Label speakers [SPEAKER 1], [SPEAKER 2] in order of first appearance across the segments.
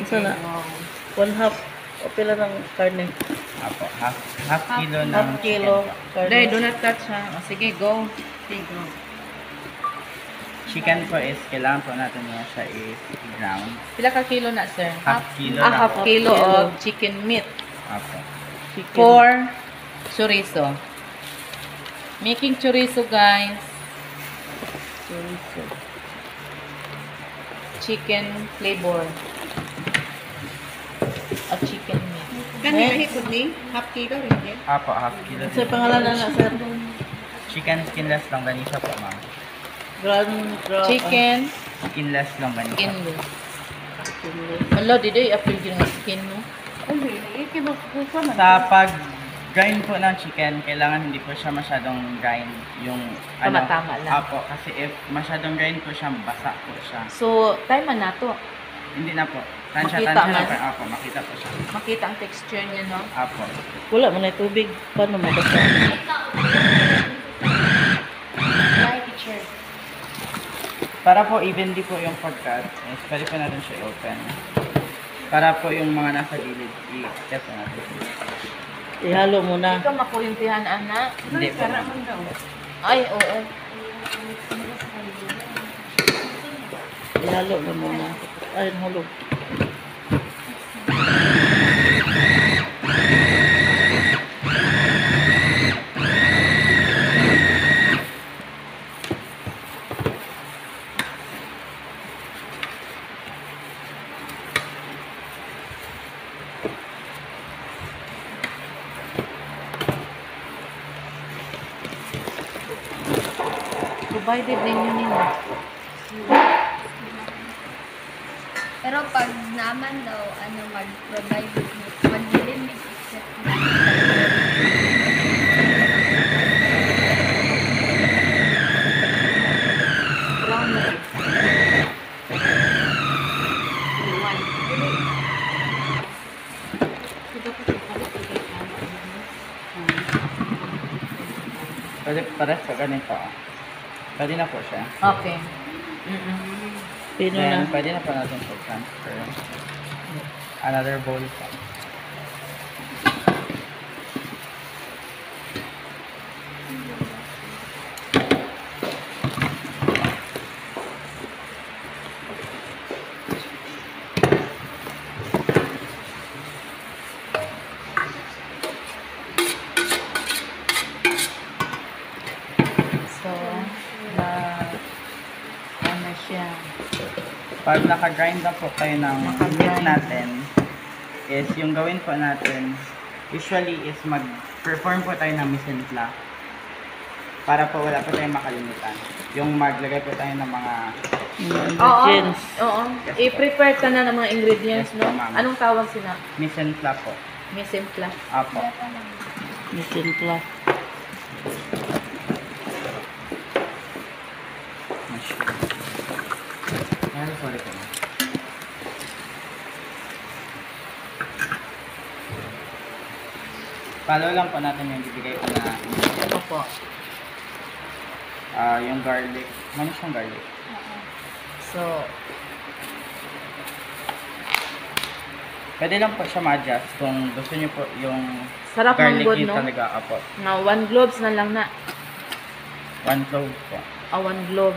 [SPEAKER 1] Sana.
[SPEAKER 2] Wow.
[SPEAKER 1] 1/2 o pila ng karne.
[SPEAKER 3] Apo, half kilo ng
[SPEAKER 1] Half kilo
[SPEAKER 3] chicken
[SPEAKER 2] Day,
[SPEAKER 1] karne.
[SPEAKER 2] do not touch ha. O, sige, go. Sige, go.
[SPEAKER 3] po. Chicken po is, kailangan po natin niya siya is ground.
[SPEAKER 2] Pila ka kilo na, sir?
[SPEAKER 3] Half kilo
[SPEAKER 2] Ah,
[SPEAKER 3] na
[SPEAKER 2] half
[SPEAKER 3] po.
[SPEAKER 2] kilo
[SPEAKER 1] Half kilo.
[SPEAKER 2] of chicken meat.
[SPEAKER 3] Apo.
[SPEAKER 1] Chicken.
[SPEAKER 2] For chorizo. Making chorizo, guys.
[SPEAKER 1] Chorizo.
[SPEAKER 2] Chicken flavor. A chicken meat.
[SPEAKER 1] Next.
[SPEAKER 4] Hikod ni? Half kilo rin din.
[SPEAKER 3] Apo, half kilo.
[SPEAKER 1] Sa pangalan na sir.
[SPEAKER 3] Chicken skinless lang ganisa po, ma'am.
[SPEAKER 2] Chicken
[SPEAKER 3] Skinless lang ganisa.
[SPEAKER 2] skinless. Hello, did I appeal yung skin mo?
[SPEAKER 3] Sa pag-grind po ng chicken, kailangan hindi po siya masyadong grind yung
[SPEAKER 2] Tama-tama lang.
[SPEAKER 3] Apo, kasi if masyadong grind po siya, basa po siya.
[SPEAKER 2] So, time na to.
[SPEAKER 3] Hindi na po.
[SPEAKER 2] Makita
[SPEAKER 3] Tansya
[SPEAKER 2] man.
[SPEAKER 3] na po. Apo, makita po siya.
[SPEAKER 2] Makita ang texture niya, no?
[SPEAKER 3] Apo.
[SPEAKER 1] Wala man na tubig. Paano mabasa?
[SPEAKER 3] Para po evenly po yung pagkat, is pwede po natin siya open. Para po yung mga nasa gilid, i-test po natin.
[SPEAKER 1] Ihalo muna.
[SPEAKER 2] Ikaw makulimpihan, anak.
[SPEAKER 3] Hindi po.
[SPEAKER 2] Ay, oo.
[SPEAKER 1] Ihalo na muna. Ay, halo.
[SPEAKER 2] Provided ninyo nila.
[SPEAKER 5] Pero pag naman daw, ano, mag-provide, mag-limit except na.
[SPEAKER 2] Brown na.
[SPEAKER 3] Pwede para sa ganito. Pwede na po siya.
[SPEAKER 2] Okay.
[SPEAKER 1] Pino na.
[SPEAKER 3] Then, pwede na po natin siya transfer. Another bowl po.
[SPEAKER 2] So, ano siya?
[SPEAKER 3] Pag naka-grind na po kayo ng
[SPEAKER 2] Naka-grind.
[SPEAKER 3] meat natin, is yung gawin po natin, usually is mag-perform po tayo ng mise en place. Para po wala po tayong makalimutan. Yung maglagay po tayo ng mga
[SPEAKER 1] Ingredients.
[SPEAKER 2] Oo. I-prepare ka na ng mga ingredients,
[SPEAKER 3] Yes,
[SPEAKER 2] no?
[SPEAKER 3] ma'am.
[SPEAKER 2] Anong tawag sila?
[SPEAKER 3] mise en place po.
[SPEAKER 2] Mise en place.
[SPEAKER 3] Apo.
[SPEAKER 1] Misimpla.
[SPEAKER 3] Sorry po. Follow lang po natin yung bibigay ko na
[SPEAKER 2] Opo.
[SPEAKER 3] yung garlic. Ano siyang garlic?
[SPEAKER 2] So,
[SPEAKER 3] Pwede lang po siya ma-adjust kung gusto niyo po yung
[SPEAKER 2] sarap ng
[SPEAKER 3] garlic
[SPEAKER 2] good,
[SPEAKER 3] yun
[SPEAKER 2] no?
[SPEAKER 3] talaga. Apo.
[SPEAKER 2] Na 1 gloves na lang na.
[SPEAKER 3] 1 clove po.
[SPEAKER 2] 1 glove.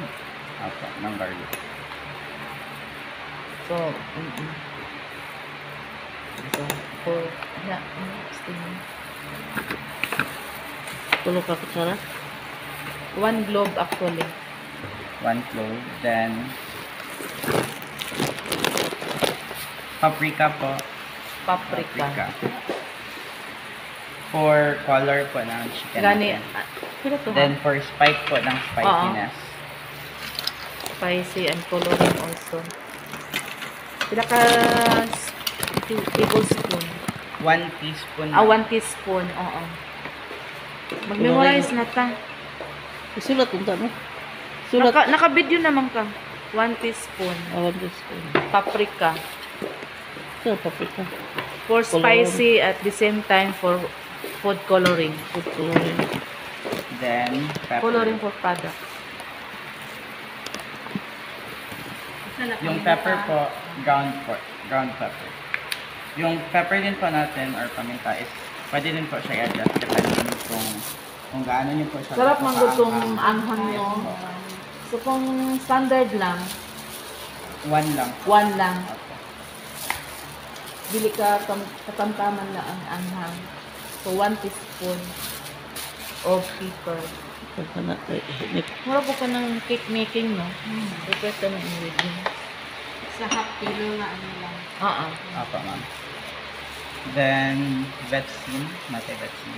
[SPEAKER 3] Apo, ng garlic.
[SPEAKER 2] So, So, for, steam.
[SPEAKER 1] Tulo ka kutsara.
[SPEAKER 2] 1 glove actually.
[SPEAKER 3] 1 clove. Then, paprika po.
[SPEAKER 2] Paprika.
[SPEAKER 3] For color po ng chicken.
[SPEAKER 2] Gani,
[SPEAKER 3] natin.
[SPEAKER 2] pero to
[SPEAKER 3] Then, for spike po ng spiciness.
[SPEAKER 2] spicy and coloring also. Pila ka tablespoon?
[SPEAKER 3] 1 teaspoon.
[SPEAKER 2] 1 teaspoon, oo. Mag-memorize na ta.
[SPEAKER 1] Isulat unta mo. Sulat.
[SPEAKER 2] Naka-video naman ka. 1 teaspoon.
[SPEAKER 1] Awan teaspoon.
[SPEAKER 2] Paprika.
[SPEAKER 1] So, paprika.
[SPEAKER 2] For spicy at the same time for food coloring.
[SPEAKER 1] Food coloring.
[SPEAKER 3] Then, pepper.
[SPEAKER 2] Coloring for product.
[SPEAKER 3] Yung pepper po, ground ground pepper. Yung pepper din po natin or paminta is pwede din po siya i-adjust depending kung gaano niyo po siya.
[SPEAKER 2] Sarap
[SPEAKER 3] gusto
[SPEAKER 2] man gutong
[SPEAKER 3] kaanghang.
[SPEAKER 2] anghang
[SPEAKER 3] Yes
[SPEAKER 2] nyo.
[SPEAKER 3] po.
[SPEAKER 2] So kung standard lang,
[SPEAKER 3] 1 lang.
[SPEAKER 2] 1 lang.
[SPEAKER 3] Opo.
[SPEAKER 2] Dili ka katamtaman na ang anghang. So 1 teaspoon of pepper.
[SPEAKER 1] Pagka na init.
[SPEAKER 2] Mura po ka ng cake making, no? Prepare ka ng ingredients.
[SPEAKER 4] Sa half kilo na ano lang.
[SPEAKER 2] Oo.
[SPEAKER 3] Opo, ma'am. Then, vetsin. Matay vetsin.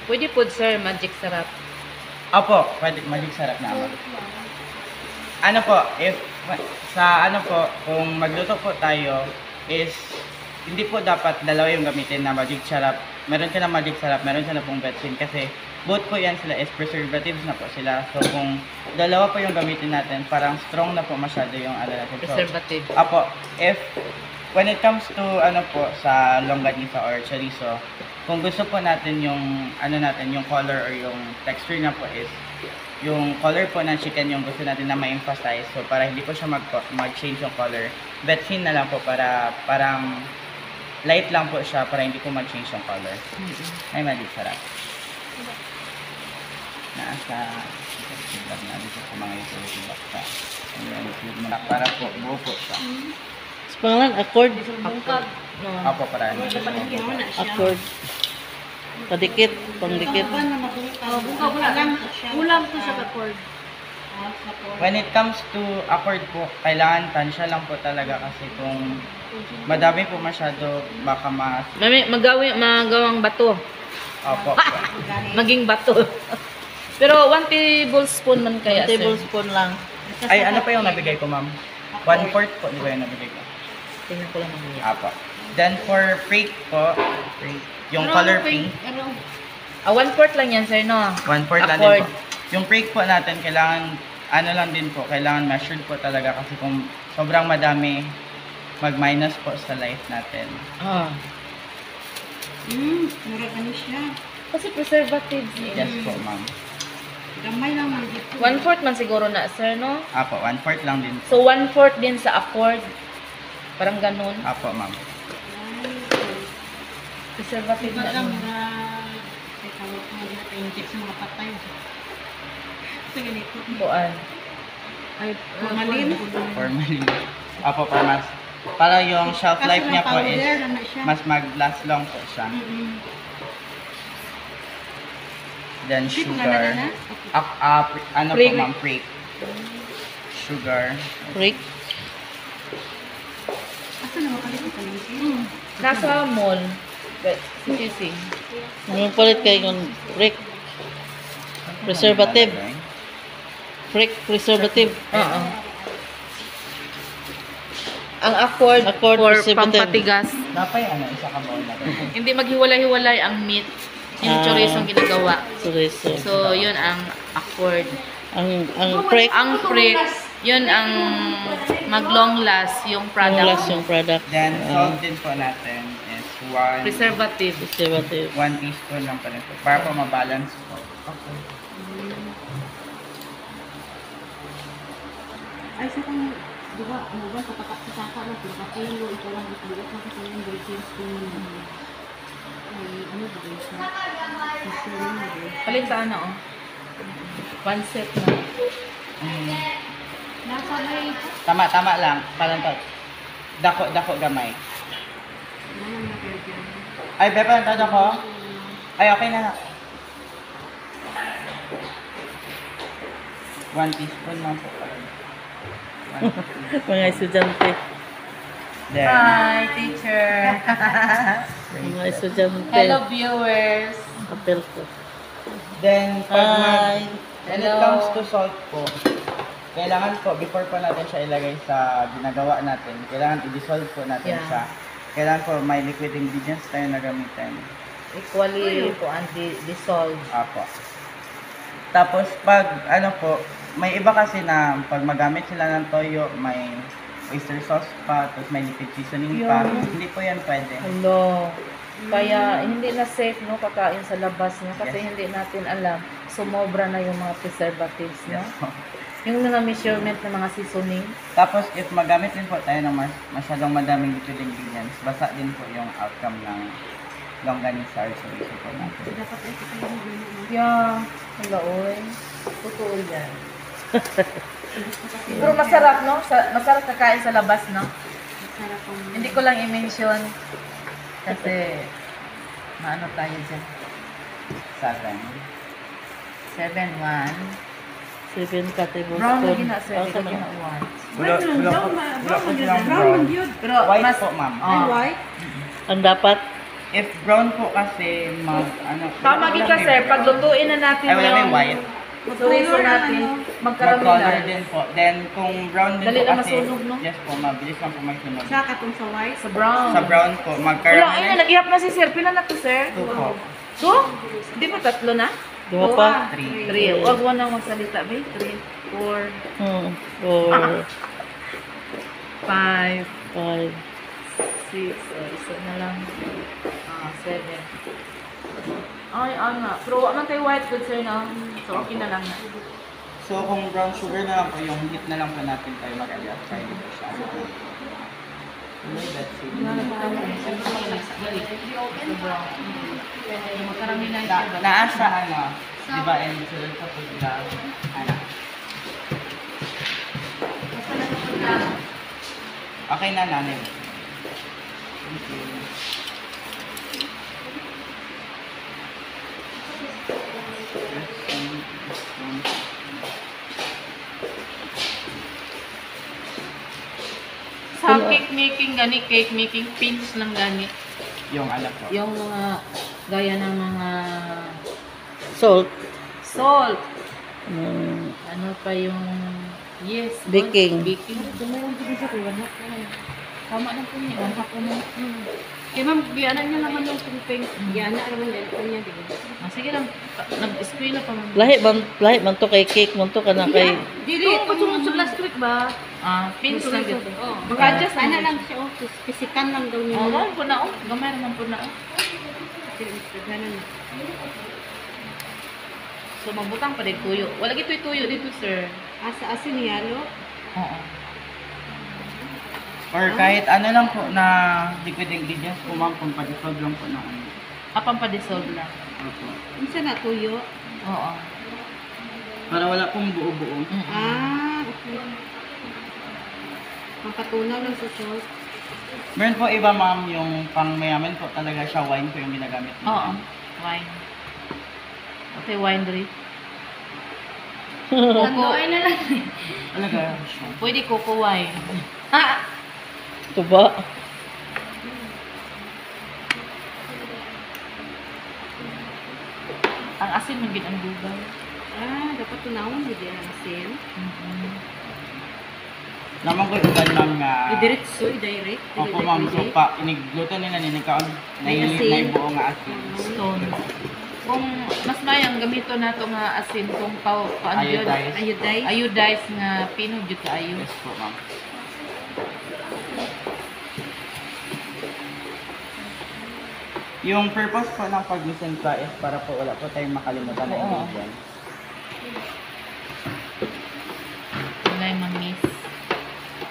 [SPEAKER 2] Pwede po, sir, magic sarap.
[SPEAKER 3] Opo, pwede. Magic sarap na ako. Ano po, sa ano po, kung magluto po tayo, is, hindi po dapat dalawa yung gamitin na magic sarap. Meron ka na magic sarap, meron ka na pong vetsin kasi both po yan sila is preservatives na po sila. So, kung dalawa po yung gamitin natin, parang strong na po masyado yung ano natin. So,
[SPEAKER 2] Preservative.
[SPEAKER 3] Apo, when it comes to ano po sa longganisa or chorizo, kung gusto po natin yung ano natin, yung color or yung texture na po is yung color po ng chicken yung gusto natin na ma-emphasize. So para hindi po siya mag-change yung color, vetsin na lang po para parang light lang po siya para hindi po mag-change yung color. Ay, mali, sarap. Nasa vlog na dito sa mga utility box sa para po buo po siya.
[SPEAKER 1] Sa pangalan, accord.
[SPEAKER 2] Bungkag. No.
[SPEAKER 3] Apo, para
[SPEAKER 1] Accord. Padikit, pangdikit.
[SPEAKER 4] Bungkag wala lang siya.
[SPEAKER 2] Ulam to sa accord.
[SPEAKER 3] When it comes to accord po, kailangan tansya lang po talaga kasi kung madami po masyado, baka
[SPEAKER 2] Magawang bato.
[SPEAKER 3] Opo.
[SPEAKER 2] Maging bato. Pero 1 tablespoon man kaya,
[SPEAKER 1] 1
[SPEAKER 2] sir.
[SPEAKER 1] tablespoon lang.
[SPEAKER 3] Ay, ano pa yung nabigay ko, ma'am? 1/4 po, di ba yung nabigay ko?
[SPEAKER 2] Tingnan ko lang mamaya.
[SPEAKER 3] Apo. Then for freak po, yung color pink,
[SPEAKER 2] 1/4 lang yan, sir, no?
[SPEAKER 3] 1/4 lang
[SPEAKER 2] Accord.
[SPEAKER 3] din po. Yung freak po natin, kailangan, ano lang din po, kailangan measured po talaga kasi kung sobrang madami, mag-minus po sa life natin.
[SPEAKER 2] Ah.
[SPEAKER 4] Mura gani siya.
[SPEAKER 2] Kasi preservatives.
[SPEAKER 3] Yes po, ma'am.
[SPEAKER 4] Gamay lang man dito.
[SPEAKER 2] 1/4 man siguro na, sir, no?
[SPEAKER 3] Apo, 1/4 lang din.
[SPEAKER 2] So 1/4 din sa accord. Parang ganun.
[SPEAKER 3] Apo, ma'am.
[SPEAKER 2] Preservative na.
[SPEAKER 4] Baga
[SPEAKER 2] ano.
[SPEAKER 4] mura. Ay, tawag mo na painted sa mga patay. Sa ganito.
[SPEAKER 2] Buwan. Ay,
[SPEAKER 4] Formalin.
[SPEAKER 3] Formalin. Apo, para yung shelf life niya po is
[SPEAKER 4] powder na siya.
[SPEAKER 3] mas mag-last long po siya. Then
[SPEAKER 4] Sweet nga
[SPEAKER 3] sugar.
[SPEAKER 4] na.
[SPEAKER 3] Ano
[SPEAKER 2] Freak.
[SPEAKER 3] po, ma'am? Freak. Sugar.
[SPEAKER 1] Freak.
[SPEAKER 4] Asa na makalit ito lang siya?
[SPEAKER 2] Nasa mall. Si Sisi.
[SPEAKER 1] Yung palit kay yung freak. Preservative. Freak, preservative.
[SPEAKER 2] Oo. Ang accord,
[SPEAKER 1] Accord,
[SPEAKER 2] for
[SPEAKER 1] preservative.
[SPEAKER 2] pampatigas.
[SPEAKER 3] Dapat ano, isa ka ba na rin?
[SPEAKER 2] Hindi maghiwalay-hiwalay ang meat. Yung chorizo ang ginagawa.
[SPEAKER 1] Chorizo.
[SPEAKER 2] So, yun ang accord.
[SPEAKER 1] Ang freak,
[SPEAKER 2] Ang freak, yun ang mag-long last yung
[SPEAKER 1] yung
[SPEAKER 2] product.
[SPEAKER 1] last yung product.
[SPEAKER 3] Then, salt din po natin is 1
[SPEAKER 2] Preservative.
[SPEAKER 1] Preservative.
[SPEAKER 3] teaspoon lang pa rin po. Para po mabalance po.
[SPEAKER 4] Ay, sa kang, di ba, ano ba, kapaka na, kasi yung ito lang, ito lang kasi yung ingredients kung ay, ano ba guys, na? Kasi yun na guys.
[SPEAKER 2] Alin sa ano, oh? One set na.
[SPEAKER 4] Nasa may,
[SPEAKER 3] Tama lang. Parang to. Dako gamay.
[SPEAKER 4] naman na kayo dyan.
[SPEAKER 3] Ay, Bepa, ang ko? Ay, okay na. 1 teaspoon lang po.
[SPEAKER 1] Mga estudyante.
[SPEAKER 3] Then,
[SPEAKER 2] Hi, teacher.
[SPEAKER 1] Mga estudyante.
[SPEAKER 2] Hello, viewers.
[SPEAKER 1] Apel ko.
[SPEAKER 3] then
[SPEAKER 1] Hi.
[SPEAKER 3] when it
[SPEAKER 2] Hello.
[SPEAKER 3] comes to salt po, kailangan po, before po natin siya ilagay sa ginagawa natin, kailangan i-dissolve po natin
[SPEAKER 2] Yeah.
[SPEAKER 3] siya. Kailangan po may liquid ingredients tayo na gamitin.
[SPEAKER 2] Equally po ang dissolve.
[SPEAKER 3] Apo. Tapos pag ano po, may iba kasi na pag magamit sila ng toyo, may oyster sauce pa, tapos may liquid seasoning pa. Hindi po yan pwede.
[SPEAKER 2] Hello. Kaya hindi na safe no kakain sa labas no kasi
[SPEAKER 3] Yes.
[SPEAKER 2] hindi natin alam sumobra na yung mga preservatives no.
[SPEAKER 3] Yes po.
[SPEAKER 2] Yung mga measurement ng mga seasoning.
[SPEAKER 3] Tapos, if magamit din po tayo ng masyadong madaming liquid ingredients, basa din po yung outcome ng longganisa or chorizo po natin.
[SPEAKER 4] Dapat ay kita yung
[SPEAKER 2] Yeah, wala oy. Totoo yan. Pero masarap, no? Masarap kakain sa labas, no?
[SPEAKER 4] sarap ang
[SPEAKER 2] Hindi ko lang i-mention kasi maano tayo dyan.
[SPEAKER 3] 7.
[SPEAKER 2] 7-1.
[SPEAKER 1] 7 ka tablespoon.
[SPEAKER 2] Brown lagi na, sir.
[SPEAKER 1] Ah,
[SPEAKER 2] Lagi
[SPEAKER 1] sama.
[SPEAKER 2] na 1.
[SPEAKER 3] Wala po silang
[SPEAKER 4] brown
[SPEAKER 3] brown.
[SPEAKER 4] yun.
[SPEAKER 2] Pero
[SPEAKER 3] White
[SPEAKER 2] mas...
[SPEAKER 3] po, ma'am.
[SPEAKER 4] Ay,
[SPEAKER 2] Oh.
[SPEAKER 4] white.
[SPEAKER 1] Ang dapat,
[SPEAKER 3] If brown po kasi ano,
[SPEAKER 2] Tama ka, sir. Pag lutuin na natin
[SPEAKER 3] ay wala may
[SPEAKER 2] yung
[SPEAKER 3] white.
[SPEAKER 2] chorizo natin,
[SPEAKER 3] Mag-color
[SPEAKER 2] magkaramela.
[SPEAKER 3] din po. Then, kung brown din
[SPEAKER 2] Dali
[SPEAKER 3] po
[SPEAKER 2] lang
[SPEAKER 3] kasi,
[SPEAKER 2] masunog, no?
[SPEAKER 3] yes po, mabilis lang po magsunog.
[SPEAKER 4] Sa katong sa white.
[SPEAKER 2] Sa brown.
[SPEAKER 3] Sa brown po,
[SPEAKER 2] Wala,
[SPEAKER 3] magkaroon
[SPEAKER 2] ayun na. Nag-ihap na si sir. Pila na to, sir?
[SPEAKER 3] 2 po.
[SPEAKER 2] 2? Di ba tatlo na?
[SPEAKER 1] dua pa.
[SPEAKER 3] 3.
[SPEAKER 2] 3. Huwag mo nang magsalita, ba? 3, 4,
[SPEAKER 1] 4,
[SPEAKER 2] 5,
[SPEAKER 1] 5.
[SPEAKER 2] 6. Isa na lang. 7. Ay, nga. Pero wag man tayo white good, sir, na. So, okay na lang na.
[SPEAKER 3] So, kung brown sugar na lang po, yung heat na lang po natin tayo mag-adjust. Kaya hindi po siya. That's it. Naasa, ano, di ba, and sunod sa pagla, ano. Okay na, nanay. Thank you.
[SPEAKER 2] Sa cake making, cake making pins lang gani.
[SPEAKER 3] Yung alam po.
[SPEAKER 2] Yung mga, gaya ng mga
[SPEAKER 1] Salt.
[SPEAKER 2] salt.
[SPEAKER 1] Mm,
[SPEAKER 2] Ano pa yung, yes.
[SPEAKER 1] Baking.
[SPEAKER 2] Baking. Tama na po niya. Ang hapon na. Kaya ma'am, giyanan niyo naman yung ping.
[SPEAKER 4] Yan na naman din ko niya, di ba?
[SPEAKER 2] Sige lang. Nag-spray na pa ma'am.
[SPEAKER 1] lahi man to kay cake, man to ka na kay...
[SPEAKER 2] Dili, ito patungo sa last week ba? Pins lang dito.
[SPEAKER 4] Oh.
[SPEAKER 2] Mag-adjust
[SPEAKER 4] Ano
[SPEAKER 2] na
[SPEAKER 4] lang siya, oh. Pisikan lang daw niya.
[SPEAKER 2] Oh, gamay po na oh. Gamay naman po na oh.
[SPEAKER 4] Ganun.
[SPEAKER 2] So, magbutang pa rin tuyo. Wala gito'y tuyo dito, sir.
[SPEAKER 4] Asa asin yalo.
[SPEAKER 2] Oo.
[SPEAKER 3] Or kahit ano lang po na liquid ingredients po, ma'am, kung pa-dissolve lang po na ano.
[SPEAKER 2] Apang pa-dissolve lang.
[SPEAKER 3] Opo.
[SPEAKER 4] Unsa na tuyo?
[SPEAKER 2] Oo.
[SPEAKER 3] Para wala pong buo-buo.
[SPEAKER 4] Ah, okay. Pampatunaw lang sa sauce.
[SPEAKER 3] Meron po iba, ma'am, yung pang mayaman po talaga siya, wine po yung ginagamit nila.
[SPEAKER 2] Oo. Wine. Okay, wine drink.
[SPEAKER 5] Nagawin na lang.
[SPEAKER 3] Talaga siya.
[SPEAKER 2] Pwede coco wine.
[SPEAKER 1] Ito ba?
[SPEAKER 2] Ang asin man gid ang dugay.
[SPEAKER 4] Ah, dapat tunawon di ang asin.
[SPEAKER 3] Naman ko iban, ma'am, nga...
[SPEAKER 4] I-diretso, i-direct.
[SPEAKER 3] Opo, ma'am, so pa, inigluto nila, ninikaon,
[SPEAKER 4] May asin.
[SPEAKER 3] na yung buo nga asin.
[SPEAKER 2] Stone. Kung mas mayang gamito nato nga asin kung paano yun?
[SPEAKER 3] Iodized.
[SPEAKER 4] Iodized.
[SPEAKER 2] Iodized nga pinod jud kaayo.
[SPEAKER 3] Yes po, ma'am. Yung purpose po ng pag-misenta is para po wala po tayong makalimutan na
[SPEAKER 2] Oo.
[SPEAKER 3] ingredients.
[SPEAKER 2] Wala yung mamis.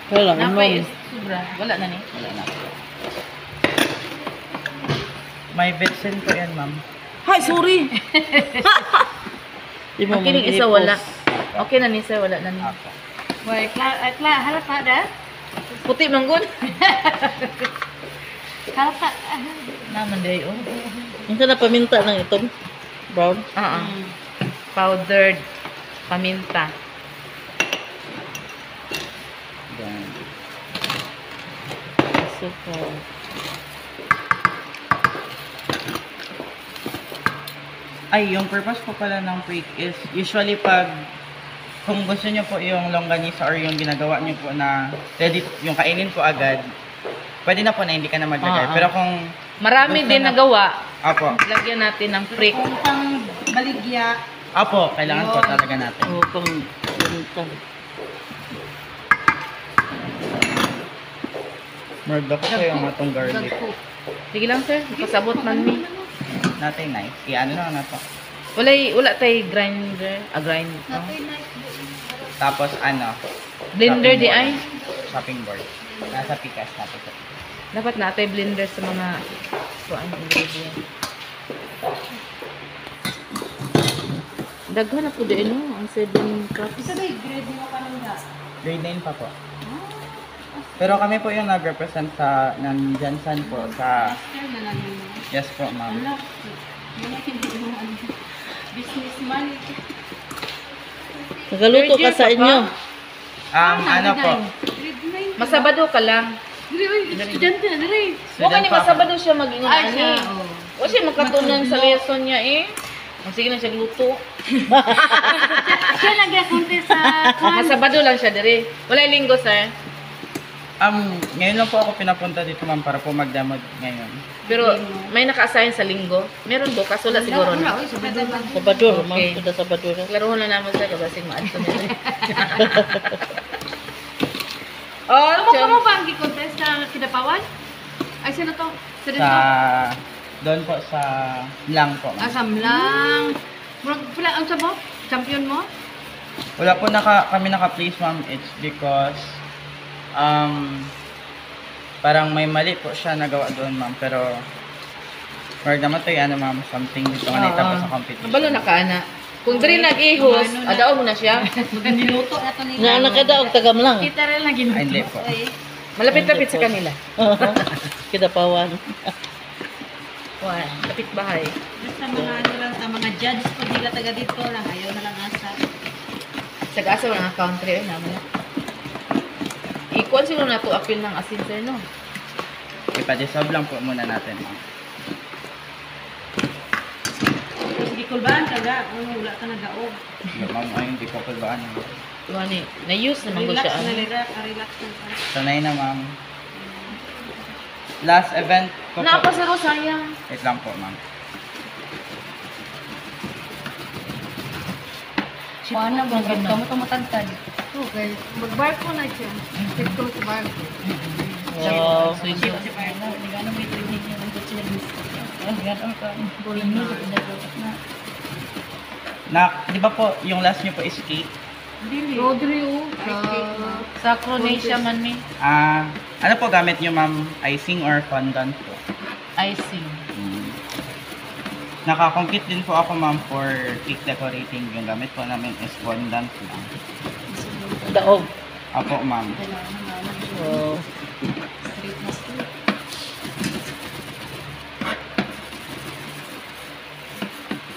[SPEAKER 1] Wala,
[SPEAKER 2] Napay
[SPEAKER 1] ma'am.
[SPEAKER 2] is sobra. Wala na ni.
[SPEAKER 3] Wala na. May betsin po yan, ma'am.
[SPEAKER 2] Hi, sorry.
[SPEAKER 1] Di mo
[SPEAKER 2] Ang kining
[SPEAKER 1] man
[SPEAKER 2] isa
[SPEAKER 1] ipos.
[SPEAKER 2] wala. Okay na ni sir, wala na ni.
[SPEAKER 3] Apo.
[SPEAKER 4] Wait, halata da?
[SPEAKER 2] Puti manggon.
[SPEAKER 4] Halata.
[SPEAKER 2] Naman day oh.
[SPEAKER 1] Ang ka na paminta ng itong brown.
[SPEAKER 2] Powdered paminta.
[SPEAKER 3] Yan.
[SPEAKER 1] Super.
[SPEAKER 3] Ay, yung purpose po pala ng break is usually pag kung gusto nyo po yung longganisa or yung ginagawa nyo po na ready, yung kainin po agad, pwede na po na hindi ka na maglagay. Pero kung,
[SPEAKER 2] Marami
[SPEAKER 3] Gusto
[SPEAKER 2] din
[SPEAKER 3] na-
[SPEAKER 2] nagawa.
[SPEAKER 3] apo,
[SPEAKER 2] Lagyan natin ng prick.
[SPEAKER 4] Kung pang baligya,
[SPEAKER 3] apo, kailangan po talaga natin.
[SPEAKER 1] Oo, pang paminta.
[SPEAKER 3] Murdo ko kayo ang matong garlic.
[SPEAKER 2] Sige lang sir, pasabot man mi.
[SPEAKER 3] Natin nice. Iano na to.
[SPEAKER 2] Wala tay grinder, grind.
[SPEAKER 5] Napay nice doon.
[SPEAKER 3] Tapos ano,
[SPEAKER 2] Blender
[SPEAKER 3] shopping
[SPEAKER 2] di
[SPEAKER 3] board.
[SPEAKER 2] ay.
[SPEAKER 3] Shopping board. Nasa Pikas natin.
[SPEAKER 2] Dapat natay blender sa mga kuan ingredient. Daghan na po din no, ang 7 cups.
[SPEAKER 4] Isa ba yung grade mo pa nang da?
[SPEAKER 3] Grade 9 pa po. Pero kami po yung nag-represent sa ng Jansan po sa
[SPEAKER 4] Master na lang yun.
[SPEAKER 3] yes po ma'am.
[SPEAKER 4] Ano? Yun ay hindi mo ano. Businessman.
[SPEAKER 1] Nagaluto ka sa inyo.
[SPEAKER 3] Ano po?
[SPEAKER 4] Grade 9.
[SPEAKER 2] Masabado ka lang.
[SPEAKER 4] Dili, uy, estudyante na dili.
[SPEAKER 2] Huwag ni
[SPEAKER 3] pa ako.
[SPEAKER 2] masabado siya mag-ingon
[SPEAKER 4] Ay,
[SPEAKER 2] ani.
[SPEAKER 4] siya,
[SPEAKER 2] O siya magkatunan sa lesson niya eh. O sige na siya gluto.
[SPEAKER 4] Siya nag-contest sa kwan.
[SPEAKER 2] Masabado lang siya dire. Wala linggo sir.
[SPEAKER 3] Ngayon lang po ako pinapunta dito ma'am para po mag-demo ngayon.
[SPEAKER 2] Pero may naka-assign sa linggo. Meron bukas wala siguro
[SPEAKER 4] Wala,
[SPEAKER 2] na.
[SPEAKER 4] uy, sabado lang.
[SPEAKER 1] Sabador,
[SPEAKER 2] Okay.
[SPEAKER 1] ma'am. Sudah sabador.
[SPEAKER 2] Klarohon na naman sa kabasing maadto nila. Oh,
[SPEAKER 4] Kamo ba ang gi-contest sa Kidapawan? Ay, sino to? Sino
[SPEAKER 3] Sa
[SPEAKER 4] to?
[SPEAKER 3] doon po sa lang po ma'am.
[SPEAKER 4] Asam lang. Murag pala ang sabo? Champion mo?
[SPEAKER 3] Wala po kami naka-place ma'am. It's because parang may mali po siya nagawa doon ma'am. Pero or naman to ano ma'am, something dito nga naitapos sa competition.
[SPEAKER 2] Nabalo na ka na. Kung diri nag-ihos, adaw mo na siya.
[SPEAKER 4] Niluto na to ni.
[SPEAKER 1] Nga anak ka daw, tagam lang.
[SPEAKER 4] Kita rin lang ginuto.
[SPEAKER 3] Ay, hindi po.
[SPEAKER 2] Malapit-lapit sa kanila.
[SPEAKER 1] Kidapawan.
[SPEAKER 2] Wan, lapit bahay.
[SPEAKER 4] Basta mga ano lang, sa mga judge po, di ka taga dito lang. Ayaw na lang asa.
[SPEAKER 2] Sa-asa wala nga country ay naman na. Ikuan sino na to appeal ng asin sir no?
[SPEAKER 3] Ipa-dissolve lang po muna natin ma'am.
[SPEAKER 4] Sige, kulbaan taga. Wala ka nag-aog.
[SPEAKER 3] Ma'am, ay hindi ko kulbaan.
[SPEAKER 2] Wani, na-use naman ko
[SPEAKER 4] Relax
[SPEAKER 2] siya.
[SPEAKER 4] na,
[SPEAKER 2] ano.
[SPEAKER 4] relax na.
[SPEAKER 3] Sanay na ma'am. Last event ko po.
[SPEAKER 2] Napa si Rosayang.
[SPEAKER 3] Wait lang po ma'am.
[SPEAKER 4] Paano ba? Kamu itong matagtad. Okay. Mag-barko na siya. Ito sa barko.
[SPEAKER 1] Wow.
[SPEAKER 4] Siya si barko. Hindi ka na may training niya ng kutsi ng gusto. Gano'n ka. Buling mo.
[SPEAKER 3] Di ba po, yung last niyo po is cake?
[SPEAKER 4] Rodri, oh.
[SPEAKER 2] Sa Croatia man ni.
[SPEAKER 3] Ano po gamit niyo ma'am? Icing or fondant po?
[SPEAKER 2] Icing.
[SPEAKER 3] Nakakompute din po ako ma'am for cake decorating. Yung gamit po namin is fondant lang.
[SPEAKER 1] Daog.
[SPEAKER 3] Apo ma'am.
[SPEAKER 1] Wow.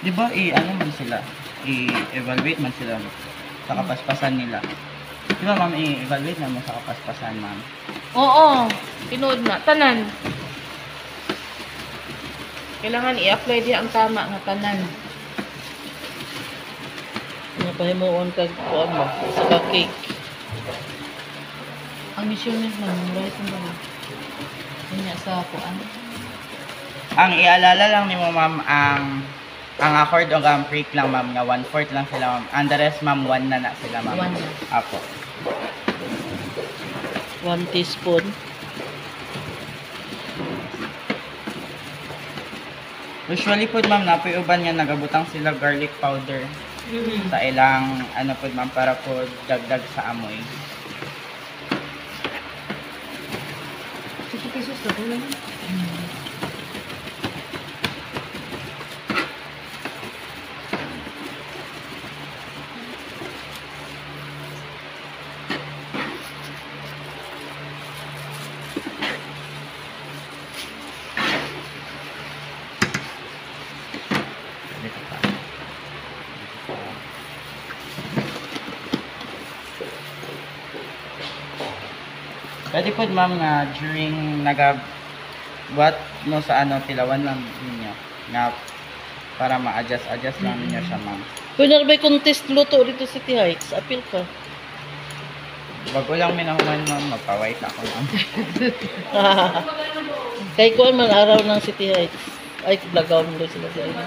[SPEAKER 3] Di ba ano man sila? I-evaluate man sila sa kapaspasan nila. Di ba ma'am, i-evaluate naman sa kapaspasan ma'am?
[SPEAKER 2] Oo, tinood na. Tanan. Kailangan i-apply diya ang tama nga tanan.
[SPEAKER 1] Napahimuon kag kuan mo sa cake.
[SPEAKER 2] Ang mission niya man, right mo ba? Kanya sa kuan.
[SPEAKER 3] Ang ialala lang ni mo ma'am, ang accord o ang break lang ma'am, nga 1/4 lang sila ma'am. And the rest ma'am, 1 na sila ma'am.
[SPEAKER 2] 1 na.
[SPEAKER 3] Apo.
[SPEAKER 1] 1 teaspoon.
[SPEAKER 3] Usually po ma'am, napoy uban nga nagabutang sila garlic powder sa ilang ano po ma'am para po dagdag sa amoy.
[SPEAKER 4] 50 pesos na po lang.
[SPEAKER 3] Dito pa. Pwede po ma'am nga during buhat mo sa ano tilawan lang ninyo nga para ma-adjust lang ninyo siya ma'am.
[SPEAKER 1] Pwede na ba yung contest luto dito sa City Heights? Appeal ka.
[SPEAKER 3] Bago lang minahuman ma'am, magpa-white ako ma'am.
[SPEAKER 1] Kay kuan man araw ng City Heights. Ay, blagaw mo sila sa inyo.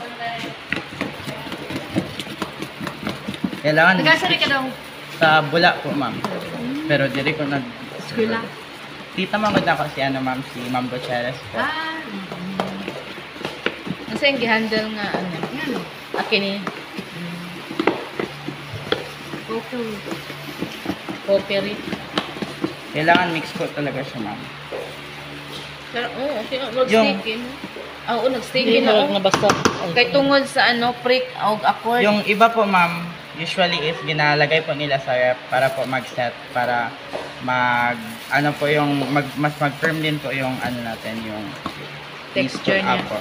[SPEAKER 3] Kailangan
[SPEAKER 4] Nag-asari ka daw.
[SPEAKER 3] sa bula po ma'am. Pero diri ko nag
[SPEAKER 4] Eskwela.
[SPEAKER 3] Tita ma'am na ako si ano ma'am, si Ma'am Gutierrez po.
[SPEAKER 2] Kasi yung gihandle nga ano.
[SPEAKER 4] Yan o.
[SPEAKER 2] Akin ni.
[SPEAKER 4] Okay.
[SPEAKER 1] Cookery.
[SPEAKER 3] Kailangan mix ko talaga siya, ma'am.
[SPEAKER 2] Pero, okay. Nag-stick Oo, nag-stick
[SPEAKER 1] Hindi
[SPEAKER 2] na.
[SPEAKER 1] na basta.
[SPEAKER 2] Kay tungod sa prick o accord.
[SPEAKER 3] Yung iba po, ma'am, usually is ginalagay po nila sa ref para po mag-set, para po yung, mas mag-firm din po yung natin, yung
[SPEAKER 2] Texture niya.
[SPEAKER 3] po.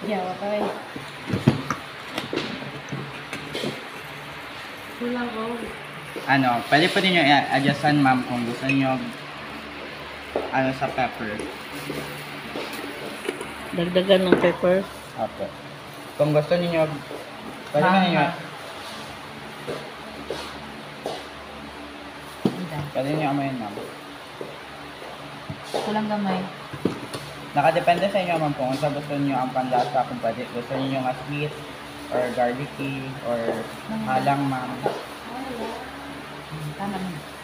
[SPEAKER 2] Yawa tayo.
[SPEAKER 4] Kulang oh.
[SPEAKER 3] Pwede po din yung adjustan, ma'am, kung gusto nyo sa pepper.
[SPEAKER 1] Dagdagan ng pepper.
[SPEAKER 3] Opo. Kung gusto niyo, pwede na niyo. Pwede niyo amayin, ma'am.
[SPEAKER 2] Kulang gamay.
[SPEAKER 3] Nakadepende sa inyo, ma'am, kung sa gusto niyo ang panlasa, kung pwede. Gusto niyo nga sweet, or garlicky, or halang, ma'am.
[SPEAKER 2] Tama mo.